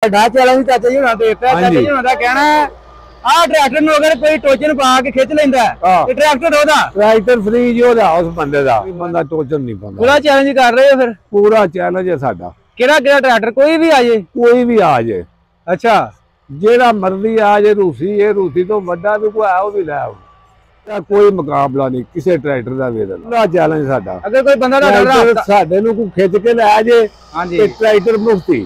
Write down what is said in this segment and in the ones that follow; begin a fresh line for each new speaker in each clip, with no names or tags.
Challenge चाचा जी होना देता है। चाचा जी होना कहना है आ ट्रैक्टर नु अगर कोई टोचन पा के खिंच लेंदा है ट्रैक्टर ओदा
ट्रैक्टर फ्री जो दा उस बंदे दा बंदा टोचन नहीं पांदा।
पूरा चैलेंज कर रहे हो फिर?
पूरा चैलेंज है साडा।
केड़ा केड़ा ट्रैक्टर कोई भी आ जाए?
कोई भी आ जाए।
अच्छा
जेड़ा मर्जी आ जाए। रूसी तो बड़ा भी कोई आओ भी ले आओ। कोई मुकाबला नहीं किसी ट्रैक्टर का वेदन पूरा चैलेंज साडा।
अगर कोई बंदा
साडे नु कोई खिंच के ले जाए ते ट्रैक्टर मुफ्ती।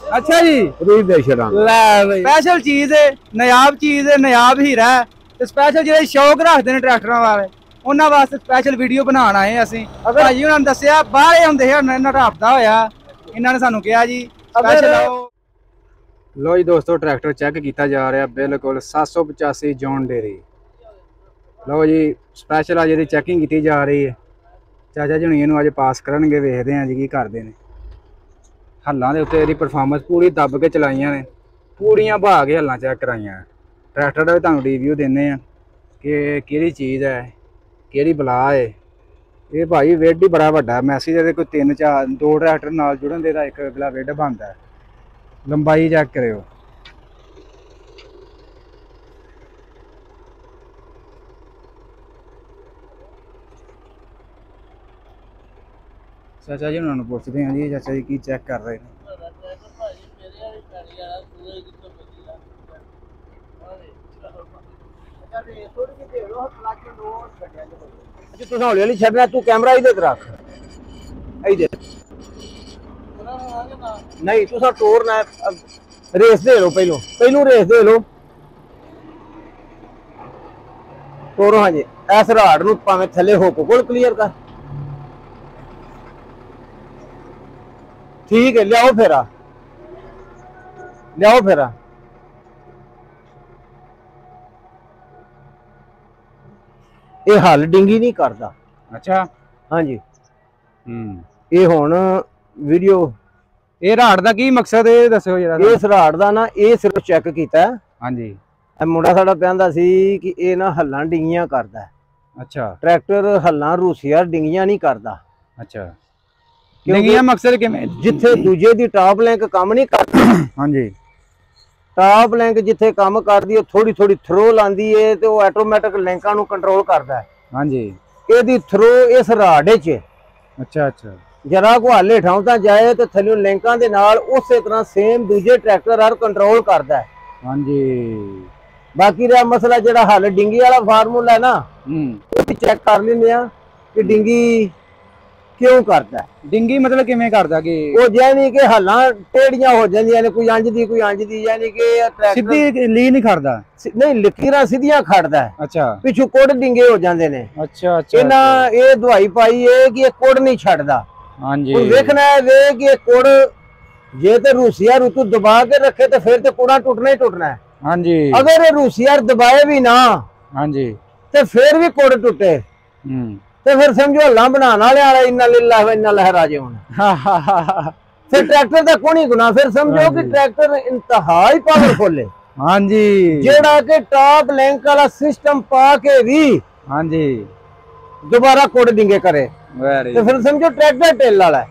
अच्छा जी स्पेशल चीज है, नायाब चीज है, नायाब हीरा है ते स्पेशल जेडे शौक रखते हैं ट्रैक्टरां वाले उन्हां वास्ते स्पेशल वीडियो बनाना आए असीं। भाई हुणां ने दस्सिया बाहर हुंदे हे इन्हां राबता होया इन्हां ने सानू कहा जी स्पेशल आओ। लो जी दोस्तों ट्रैक्टर चेक किया जा रहा बिल्कुल 785 जॉन डेरी। लो जी स्पेशल अज चैकिंग की जा रही है। चाचा जी हुणी इहनूं अज पास करनगे, वेखदे हैं जी की करदे ने। हल्लां दे उत्ते परफॉर्मेंस पूरी दब के चलाइयां ने, पूरियां बहा के हल्लां चैक कराइयां। ट्रैक्टर का भी तुहानूं रिव्यू दिंदे आ कि केड़ी चीज़ है, केड़ी बला है। ये भाई वेड ही बड़ा वड्डा मैसी दे कोई 2 ट्रैक्टर नाल जुड़न दे एक अगला वेड बनदा है। लंबाई चैक करियो। चाचा जी उन्होंने पूछते हैं जी चाचा जी की चेक कर रहे हैं।
तू हौली हौली छड्डना, तू कैमरा इधर रख इधर नहीं तुसा टोरना रेस दे लो। पहलू रेस दे लो टोरो। हाँ जी इस राड़ नूं भावें थले होको कोल क्लीयर कर। ठीक है लियाओ फेरा ये हल डिंगी नहीं करता।
अच्छा
हाँ जी ये हुण वीडियो
ये राड़ दा की मकसद है दस्सो जरा।
इस राड़ दा ना ये सिर्फ चेक कीता है।
हाँ जी
मुंडा साडा कहंदा सी कि ये ना हल्लां डिंगियां करदा है। अच्छा ट्रैक्टर हल्लां रूसिया डिंगियां नहीं करदा। अच्छा
डिंगियां मकसद किवें
जिथे दूजे दी टॉप लिंक काम नहीं करदी।
हाँ जी
टॉप लिंक जिथे काम करदी है थोड़ी थोड़ी थ्रो लांदी है ते वो ऑटोमैटिक लिंकां नूं कंट्रोल करदा है।
हाँ जी
एदी थ्रो इस राड च। अच्छा जरा को हाले ठाउं तां जाए तो थल्लों लिंकां दे नाल उसे तरह सेम दूजे ट्रैक्टर हर कंट्रोल करदा है।
हाँ जी
बाकी रहा मसला जेड़ा हल डिंगी वाला फार्मूला है ना वो भी चेक कर लेंदे आ कि डिंगी क्यों करता है।
डिंगी मतलब किवें करदा कि
वो यानी कि हल्लां टेढ़ियां हो जांदियां ने, कोई अंज दी यानी कि
सीधी ली नहीं खड़दा।
नहीं लकीरां सीधियां खड़दा है। अच्छा पिछू कोड़ डिंगे हो जांदे ने। अच्छा इन्हां ये दवाई पाई है कि ये कोड़ नहीं छड्डदा। हां जी हुण देखना है वे कि ये कोड़ जे ते रूसिया रुतु दबा के रखे तो फिर तो कोड़ा टूटना ही टूटना है। हाँ जी अगर ये रूसिया दबाए भी ना हाँ जी तो फिर भी कोड़ टूटे तो फिर समझो हल्ला बनाने वाले इन्ना लिल्लाह व इन्ना लहरा जे होना। फिर ट्रैक्टर का कौन ही गुना। फिर समझो कि ट्रैक्टर इंतहाई पावरफुल है। हाँ जी जेड़ा के टॉप लिंक वाला सिस्टम पा के भी हाँ जी दोबारा कोड डिंगे करे तो फिर समझो ट्रैक्टर टेल वाला है।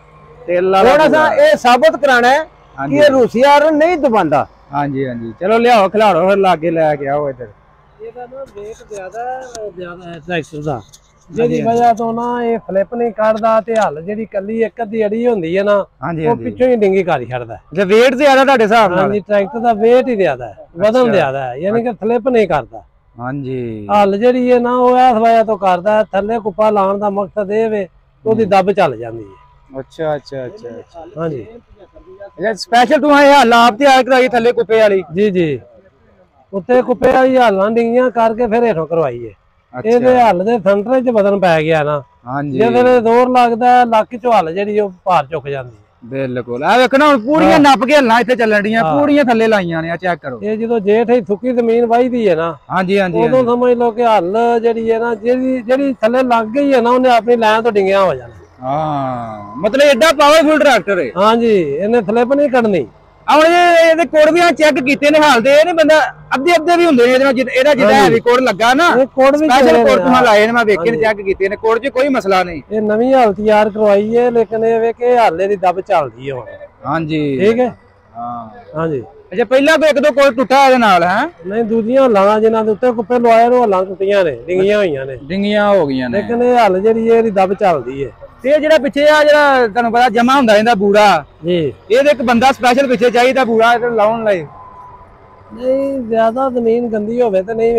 थोड़ा सा ये साबित कराना है कि ये रूसिया नहीं दबांदा। हाँ जी चलो लियाओ खिलाड़ो फिर लागे लेके आओ इधर। वेट ज्यादा है ट्रैक्टर का जिहदी वजह तो ना ये फ्लिप नहीं करदा ते हल जिहड़ी कल्ली एक अद्धी अड़ी हुंदी है ना वो पिछों ही डिंगी कर छड़दा है। अच्छा वेट ज्यादा तुहाडे हिसाब नाल? हां जी ट्रैक्टर दा वेट ही ज्यादा है, वजन ज्यादा है यानी कि फ्लिप नहीं करदा। हां जी हल जिहड़ी है ना वो इस वजह तो करदा है थल्ले कुप्पा लाउण दा मकसद ये वे ओदी दब चल जांदी है। अच्छा हां जी अच्छा स्पेशल तू हल आप तैयार कराई थल्ले कुप्पे वाली? जी उत्ते कुप्पे वाली हल्लां डिंगियां करके फिर हेठों करवाई है। ਇਹਦੇ ਹੱਲ ਦੇ ਸੈਂਟਰ 'ਚ ਵਜ਼ਨ ਪੈ ਗਿਆ ਨਾ ਹਾਂਜੀ ਜਦੋਂ ਜ਼ੋਰ ਲੱਗਦਾ ਲੱਕ 'ਚੋਂ ਹੱਲ ਜਿਹੜੀ ਉਹ ਭਾਰ ਚੁੱਕ ਜਾਂਦੀ ਬਿਲਕੁਲ। ਆ ਵੇਖੋ ਨਾ ਪੂਰੀਆਂ ਨੱਪ ਕੇ ਹੱਲਾਂ ਇੱਥੇ ਚੱਲਣ ਡੀਆਂ ਪੂਰੀਆਂ ਥੱਲੇ ਲਾਈਆਂ ਨੇ। ਆ ਚੈੱਕ ਕਰੋ ਇਹ ਜਦੋਂ ਜੇਠ ਹੀ ਸੁੱਕੀ ਜ਼ਮੀਨ ਵਾਹੀਦੀ ਹੈ ਨਾ ਹਾਂਜੀ ਉਦੋਂ ਸਮਝ ਲਓ ਕਿ ਹੱਲ ਜਿਹੜੀ ਹੈ ਨਾ ਜਿਹੜੀ ਥੱਲੇ ਲੱਗ ਗਈ ਹੈ ਨਾ ਉਹਨੇ ਆਪਣੀ ਲਾਈਨ ਤੋਂ ਡਿੰਗਿਆ ਹੋ ਜਾਣਾ। ਹਾਂ ਮਤਲਬ ਐਡਾ ਪਾਵਰਫੁਲ ਟਰੈਕਟਰ ਹੈ। ਹਾਂਜੀ ਇਹਨੇ ਫਲਿੱਪ ਨਹੀਂ ਕੱਢਣੀ। कोड भी चेक किए ने हाल दे बंदा अद्धे भी होंगे जिहड़ा हैवी कोड लगा ना स्पेशल कोड तुहां लाए ने मैं वेखे ने चेक किए ने कोड च कोई मसला नहीं। ये नवी हाल तैयार करवाई है लेकिन ये वे कि हाले दी दब चलदी है हुण। हां जी ठीक है हाँ जी।
अच्छा पहला कोई एक दो कोल टुटा है नाल है
नहीं दूजियां हलां जिन्हां दे उत्ते कुप्पे लवाए ने हलां टुटियां ने डिंगियां होईयां ने
डिंगियां हो गईयां ने
लेकिन ये हल जेहड़ी है दब चलदी है
ਤੇ ਜਿਹੜਾ ਪਿੱਛੇ ਆ ਜਿਹੜਾ ਤੁਹਾਨੂੰ ਪਤਾ ਜਮਾ ਹੁੰਦਾ ਇਹਦਾ ਬੂੜਾ
जी
ਇਹਦੇ ਇੱਕ ਬੰਦਾ ਸਪੈਸ਼ਲ ਪਿੱਛੇ ਚਾਹੀਦਾ ਬੂੜਾ ਤੇ ਲਾਉਣ ਲਈ
नहीं ज्यादा जमीन गंदी होवे ते नहीं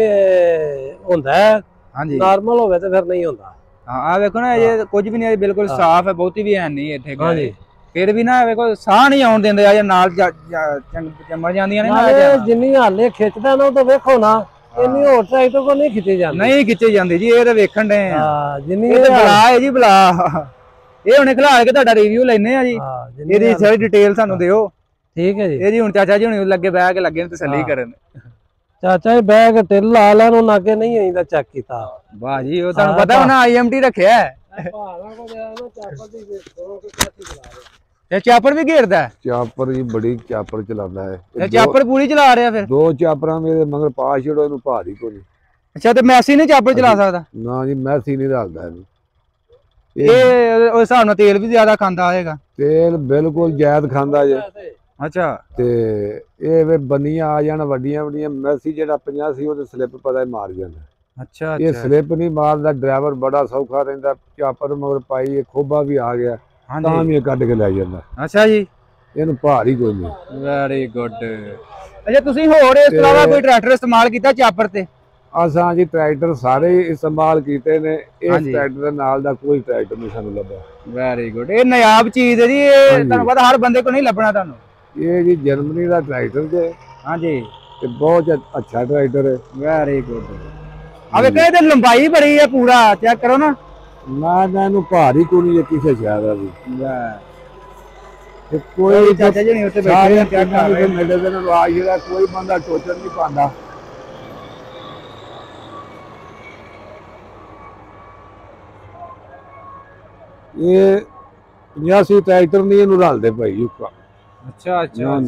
ਹੁੰਦਾ है
ਹਾਂਜੀ
नार्मल होवे ते फिर नहीं ਹੁੰਦਾ
ਹਾਂ ਆ ਵੇਖੋ ਨਾ ਇਹ ਕੁਝ ਵੀ ਨਹੀਂ ਬਿਲਕੁਲ ਸਾਫ਼ ਹੈ ਬਹੁਤੀ ਵੀ ਹੈ ਨਹੀਂ ਇੱਥੇ
ਹਾਂਜੀ
ਫਿਰ ਵੀ ਨਾ ਵੇਖੋ ਸਾਹ ਨਹੀਂ ਆਉਣ ਦਿੰਦੇ ਆ ਜਾਂ ਨਾਲ ਚੰਮੜ ਜਾਂਦੀਆਂ ਨੇ ਨਾ
ਜਿੰਨੀ ਹਾਲੇ ਖਿੱਚਦਾ ਨਾ ਉਹ ਤਾਂ ਵੇਖੋ ਨਾ ਇੰਨੀ ਹੋਰ ਟਰੈਕਟਰ ਕੋ ਨਹੀਂ ਖਿੱਚੇ ਜਾਂਦੀ
ਨਹੀਂ ਖਿੱਚੇ ਜਾਂਦੀ ਜੀ ਇਹ ਤਾਂ ਵੇਖਣ ਦੇ ਆ
ਹਾਂ ਜਿੰਨੀ
ਇਹ ਤਾਂ ਬਲਾ ਹੈ ਜੀ ਬਲਾ ਇਹ ਹੁਣੇ ਖਿਲਾ ਕੇ ਤੁਹਾਡਾ ਰਿਵਿਊ ਲੈਣੇ ਆ ਜੀ ਇਹਦੀ ਸਾਰੀ ਡਿਟੇਲ ਸਾਨੂੰ ਦਿਓ
ਠੀਕ ਹੈ ਜੀ
ਇਹ ਜੀ ਹੁਣ ਚਾਚਾ ਜੀ ਹੁਣੇ ਲੱਗੇ ਬਹਿ ਕੇ ਲੱਗੇ ਤਸੱਲੀ ਕਰਨ
ਚਾਚਾ ਇਹ ਬੈਗ ਢਿੱਲ ਲਾ ਲੈਣ ਉਹ ਅੱਗੇ ਨਹੀਂ ਆਈਦਾ ਚੈੱਕ ਕੀਤਾ
ਵਾਹ ਜੀ ਉਹ ਤੁਹਾਨੂੰ ਪਤਾ ਹੋਣਾ IMT ਰੱਖਿਆ
ਭਾਣਾ ਕੋ ਜਾਣਾ ਚਾਪਰ ਦੀ ਦੇਖੋ ਕਿ ਕਾਤੀ ਚਲਾ ਰਿਹਾ
ਇਹ ਚਾਪਰ ਵੀ ਘੇਰਦਾ ਹੈ
ਚਾਪਰ ਜੀ ਬੜੀ ਚਾਪਰ ਚਲਾਉਂਦਾ ਹੈ
ਇਹ ਚਾਪਰ ਪੂਰੀ ਚਲਾ ਰਿਹਾ ਫਿਰ
ਦੋ ਚਾਪਰਾਂ ਮੇਰੇ ਮਗਰ ਪਾ ਛੜੋ ਇਹਨੂੰ ਭਾਰੀ ਕੋਈ
ਅੱਛਾ ਤੇ ਮੈਸੀ ਨਹੀਂ ਚਾਪਰ ਚਲਾ ਸਕਦਾ
ਨਾ ਜੀ ਮੈਸੀ ਨਹੀਂ ਰਲਦਾ ਇਹਨੂੰ
ਇਹ ਉਸ ਹਿਸਾਬ ਨਾਲ ਤੇਲ ਵੀ ਜ਼ਿਆਦਾ ਖਾਂਦਾ ਹੋਏਗਾ
ਤੇਲ ਬਿਲਕੁਲ ਜਾਇਦ ਖਾਂਦਾ ਜੇ
ਅੱਛਾ
ਤੇ ਇਹ ਵੇ ਬੰਨੀਆਂ ਆ ਜਾਣ ਵੱਡੀਆਂ ਵੱਡੀਆਂ ਮੈਸੀ ਜਿਹੜਾ 50 ਸੀ ਉਹਦੇ ਸਲਿੱਪ ਪਤਾ ਮਾਰ ਜਾਂਦਾ
ਅੱਛਾ
ਇਹ ਸਲਿੱਪ ਨਹੀਂ ਮਾਰਦਾ ਡਰਾਈਵਰ ਬੜਾ ਸੌਖਾ ਰਹਿੰਦਾ ਚਾਪਰ ਮਗਰ ਪਾਈ ਇਹ ਖੋਬਾ ਵੀ ਆ ਗਿਆ ਤਾਂ ਵੀ ਕੱਢ ਕੇ ਲੈ ਜਾਂਦਾ
ਅੱਛਾ ਜੀ
ਇਹਨੂੰ ਭਾਰੀ ਕੋਈ ਨਹੀਂ
ਵੈਰੀ ਗੁੱਡ ਅੱਛਾ ਤੁਸੀਂ ਹੋਰ ਇਸ ਤੋਂ ਇਲਾਵਾ ਕੋਈ ਟਰੈਕਟਰ ਇਸਤੇਮਾਲ ਕੀਤਾ ਚਾਪਰ ਤੇ
ਅਸਾਂ ਜੀ ਟਰੈਕਟਰ ਸਾਰੇ ਇਸਤੇਮਾਲ ਕੀਤੇ ਨੇ ਇਸ ਟਰੈਕਟਰ ਦੇ ਨਾਲ ਦਾ ਕੋਈ ਟਰੈਕਟਰ ਨਹੀਂ ਸਾਨੂੰ ਲੱਭਾ
ਵੈਰੀ ਗੁੱਡ ਇਹ ਨਾਯਾਬ ਚੀਜ਼ ਹੈ ਜੀ ਇਹ ਤੁਹਾਨੂੰ ਪਤਾ ਹਰ ਬੰਦੇ ਕੋ ਨਹੀਂ ਲੱਭਣਾ ਤੁਹਾਨੂੰ
ਇਹ ਜੀ ਜਰਮਨੀ ਦਾ ਟਰੈਕਟਰ ਜੇ
ਹਾਂਜੀ
ਤੇ ਬਹੁਤ ਅੱਛਾ ਟਰੈਕਟਰ ਹੈ
ਵੈਰੀ ਗੁੱਡ ਆ ਵੇਖੋ ਇਹਦੀ ਲੰਬਾਈ ਬੜੀ ਹੈ ਪੂਰਾ ਚੈੱਕ ਕਰੋ ਨਾ
ਨਾ ਇਹਨੂੰ ਭਾਰੀ ਕੋਈ ਨਹੀਂ ਕਿਸੇ ਸ਼ਹਿਰ ਦਾ ਵੀ
ਤੇ ਕੋਈ ਚਾਚਾ ਜੀ ਨਹੀਂ ਉੱਤੇ ਬੈਠੇ ਚੈੱਕ ਕਰ ਰਹੇ
ਮੇਰੇ ਦੇ ਨਾਲ ਆ ਜਿਹੜਾ ਕੋਈ ਬੰਦਾ ਟੋਚਰ ਨਹੀਂ ਪਾਉਂਦਾ ਇਹ 85 ਟਰੈਕਟਰ ਨਹੀਂ ਇਹਨੂੰ ਰਲਦੇ ਭਾਈ ਉੱਕਾ
ਅੱਛਾ ਅੱਛਾ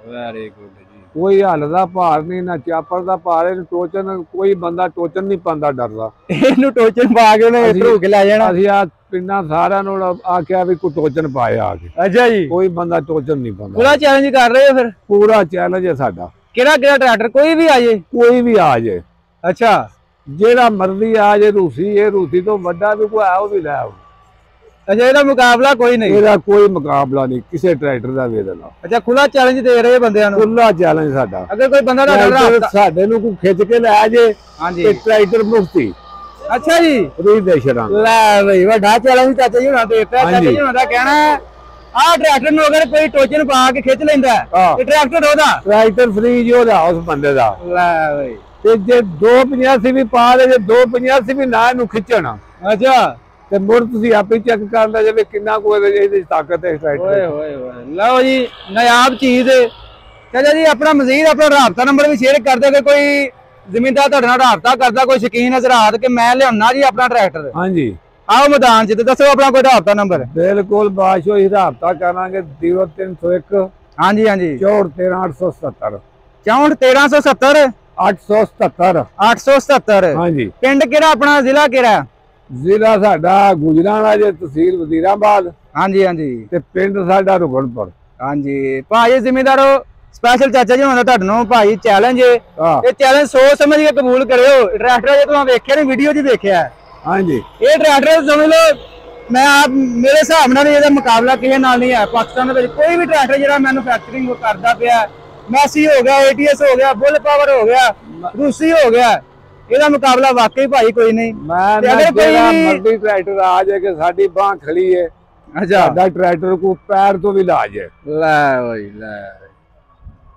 ਵੈਰੀ ਗੁੱਡ ਜੀ
ਕੋਈ ਹੱਲ ਦਾ ਭਾਰ ਨਹੀਂ ਨਾ ਚਾਪਰ ਦਾ ਭਾਰ ਇਹਨੂੰ ਟੋਚਨ ਕੋਈ ਬੰਦਾ ਟੋਚਨ ਨਹੀਂ ਪਾਉਂਦਾ ਡਰਦਾ
ਇਹਨੂੰ ਟੋਚਨ ਪਾ ਕੇ ਉਹਨੇ ਧਰੂ ਕੇ ਲੈ ਜਾਣਾ
ਅਸੀਂ ਆ ਪਿੰਡਾਂ ਸਾਰਿਆਂ ਨੂੰ ਆਖਿਆ ਵੀ ਕੋਈ ਟੋਚਨ ਪਾਏ ਆ ਕੇ
ਅੱਛਾ ਜੀ
ਕੋਈ ਬੰਦਾ ਟੋਚਨ ਨਹੀਂ ਪਾਉਂਦਾ
ਪੂਰਾ ਚੈਲੰਜ ਕਰ ਰਹੇ ਹੋ ਫਿਰ
ਪੂਰਾ ਚੈਲੰਜ ਹੈ ਸਾਡਾ
ਕਿਹੜਾ ਟਰੈਕਟਰ ਕੋਈ ਵੀ ਆ ਜੇ
ਕੋਈ ਵੀ ਆ ਜੇ
ਅੱਛਾ
ਜਿਹੜਾ ਮਰਜ਼ੀ ਆ ਜੇ ਰੂਸੀ ਇਹ ਰੂਸੀ ਤੋਂ ਵੱਡਾ ਵੀ ਕੋਈ ਆ ਉਹ ਵੀ ਲੈ ਆਓ
ਅੱਛਾ ਇਹਦਾ ਮੁਕਾਬਲਾ ਕੋਈ ਨਹੀਂ
ਇਹਦਾ ਕੋਈ ਮੁਕਾਬਲਾ ਨਹੀਂ ਕਿਸੇ ਟਰੈਕਟਰ ਦਾ ਵੀ ਇਹਦੇ ਨਾਲ
ਅੱਛਾ ਖੁੱਲਾ ਚੈਲੰਜ ਦੇ ਰਹੇ ਬੰਦਿਆਂ ਨੂੰ
ਖੁੱਲਾ ਚੈਲੰਜ ਸਾਡਾ
ਅਗਰ ਕੋਈ ਬੰਦਾ
ਸਾਡੇ ਨੂੰ ਕੋਈ ਖਿੱਚ ਕੇ ਲੈ ਜੇ
ਹਾਂਜੀ
ਟਰੈਕਟਰ ਮੁਫਤੀ
ਅੱਛਾ ਜੀ
ਫਰੀ ਦੇ ਛੜਾਂ
ਲੈ ਬਈ ਵੱਡਾ ਚੈਲੰਜ ਚਾਚਾ ਜੀ ਹੁਣਾਂ ਦੇ ਪਿਆ ਚਾਚਾ ਜੀ ਹੁਣਾਂ ਦਾ ਕਹਿਣਾ ਆਹ ਟਰੈਕਟਰ ਨੂੰ ਅਗਰ ਕੋਈ ਟੋਚਨ ਪਾ ਕੇ ਖਿੱਚ ਲੈਂਦਾ ਤੇ ਟਰੈਕਟਰ ਉਹਦਾ
ਟਰੈਕਟਰ ਫਰੀ ਜੋ ਦਾ ਉਸ ਬੰਦੇ ਦਾ
ਲੈ ਬਈ
ਤੇ ਜੇ 285 ਵੀ ਪਾ ਦੇ ਜੇ 285 ਵੀ ਨਾ ਇਹਨੂੰ ਖਿੱਚਣਾ
ਅੱਛਾ
ਤੇ ਮੁੜ ਤੁਸੀਂ ਆਪੇ ਚੈੱਕ ਕਰ ਲੈ ਜਾਵੇ ਕਿੰਨਾ ਕੋਈ ਇਹਦੀ ਤਾਕਤ ਹੈ ਟਰੈਕਟਰ
ਓਏ ਹੋਏ ਹੋਏ ਲਓ ਜੀ ਨਾਯਾਬ ਚੀਜ਼ ਚਾਚਾ ਜੀ ਆਪਣਾ ਮਜ਼ੀਦ ਆਪਣਾ ਰਾਬਤਾ ਨੰਬਰ ਵੀ ਸ਼ੇਅਰ ਕਰ ਦਿਓ ਕੋਈ ਜ਼ਿਮੀਂਦਾਰ ਤੁਹਾਡੇ ਨਾਲ ਰਾਬਤਾ ਕਰਦਾ ਕੋਈ ਸ਼ੌਕੀਨ ਹਜ਼ਰਾਤ ਕਿ ਮੈਂ ਲਿਆਉਣਾ ਜੀ ਆਪਣਾ ਟਰੈਕਟਰ
ਹਾਂਜੀ
ਆਓ ਮੈਦਾਨ 'ਚ ਤੇ ਦੱਸੋ ਆਪਣਾ ਕੋਈ ਰਾਬਤਾ ਨੰਬਰ
ਬਿਲਕੁਲ ਬਾਸ਼ੋ ਹੀ ਰਾਬਤਾ ਕਰਾਂਗੇ 0301
ਹਾਂਜੀ ਹਾਂਜੀ
6413
877
877
877
ਹਾਂਜੀ
ਪਿੰਡ ਕਿਹੜਾ ਆਪਣਾ ਜ਼ਿਲ੍ਹਾ ਕਿਹੜਾ
ਜ਼ਿਲ੍ਹਾ ਸਾਡਾ ਗੁਜਰਾਂਵਾਲਾ ਜੇ ਤਹਿਸੀਲ ਵਜ਼ੀਰਾਬਾਦ
ਹਾਂਜੀ ਹਾਂਜੀ
ਤੇ ਪਿੰਡ ਸਾਡਾ ਰੁਗਣਪੁਰ
ਹਾਂਜੀ ਭਾਈ ਜ਼ਿਮੀਂਦਾਰੋ ਸਪੈਸ਼ਲ ਚਾਚਾ ਜੀ ਹੁੰਦਾ ਤੁਹਾਨੂੰ ਭਾਈ ਚੈਲੰਜ ਇਹ ਚੈਲੰਜ ਸੋਚ ਸਮਝ ਕੇ ਕਬੂਲ ਕਰਿਓ ਟਰੈਕਟਰ ਜੇ ਤੁਸੀਂ ਵੇਖਿਆ ਨਹੀਂ ਵੀਡੀਓ 'ਚ ਵੇਖਿਆ ਹਾਂਜੀ ਇਹ ਟਰੈਕਟਰ ਸਮਝ ਲਓ ਮੈਂ ਆਪ ਮੇਰੇ ਹਿਸਾਬ ਨਾਲ ਇਹਦਾ ਮੁਕਾਬਲਾ ਕਿਸੇ ਨਾਲ ਨਹੀਂ ਹੈ ਪਾਕਿਸਤਾਨ ਦੇ ਵਿੱਚ ਕੋਈ ਵੀ ਟਰੈਕਟਰ ਜਿਹੜਾ ਮੈਨੂਫੈਕਚਰਿੰਗ ਕਰਦਾ ਪਿਆ ਮੈਸੀ ਹੋ ਗਿਆ ATS ਹੋ ਗਿਆ ਬੁੱਲ ਪਾਵਰ ਹੋ ਗਿਆ ਰੂਸੀ ਹੋ ਗਿਆ ਇਹਦਾ ਮੁਕਾਬਲਾ ਵਾਕਈ ਭਾਈ ਕੋਈ ਨਹੀਂ
ਮੈਂ ਅਗਰ ਕੋਈ ਮਰਦੀ ਟਰੈਕਟਰ ਆ ਜਾਏ ਕਿ ਸਾਡੀ ਬਾਹ ਖੜੀ ਹੈ ਅੱਛਾ ਸਾਡਾ ਟਰੈਕਟਰ ਕੋ ਪੈਰ ਤੋਂ ਵੀ ਲਾ ਜਾਏ
ਲੈ ਓਏ ਲੈ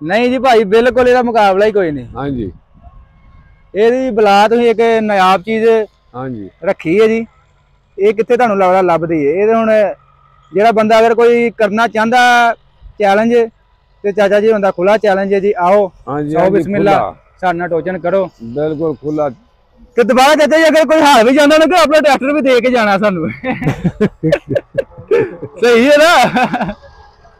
ਨਹੀਂ ਜੀ ਭਾਈ ਬਿਲਕੁਲ ਇਹਦਾ ਮੁਕਾਬਲਾ ਹੀ ਕੋਈ ਨਹੀਂ
ਹਾਂਜੀ
ਇਹਦੀ ਬਲਾ ਤੁਸੀਂ ਇੱਕ ਨਾਯਾਬ ਚੀਜ਼
ਹਾਂਜੀ
ਰੱਖੀ ਹੈ ਜੀ ਇਹ ਕਿੱਥੇ ਤੁਹਾਨੂੰ ਲੱਗਦਾ ਲੱਭਦੀ ਹੈ ਇਹ ਹੁਣ ਜਿਹੜਾ ਬੰਦਾ ਅਗਰ ਕੋਈ ਕਰਨਾ ਚਾਹੁੰਦਾ ਚੈਲੰਜ ਤੇ ਚਾਚਾ ਜੀ ਹੁੰਦਾ ਖੁੱਲਾ ਚੈਲੰਜ ਹੈ ਜੀ ਆਓ ਆਓ ਬਿਸਮਿਲ੍ਲਾ ਸਾਡੇ ਨਾਲ ਟੋਚਨ ਕਰੋ
ਬਿਲਕੁਲ ਖੁੱਲਾ
ਤੇ ਦੁਬਾਰਾ ਚਾਚਾ ਜੀ ਅਗਰ ਕੋਈ ਹਾਰ ਵੀ ਜਾਂਦਾ ਉਹਨੂੰ ਕਿ ਆਪਣਾ ਟਰੈਕਟਰ ਵੀ ਦੇ ਕੇ ਜਾਣਾ ਸਾਨੂੰ ਸਹੀ ਹੈ ਨਾ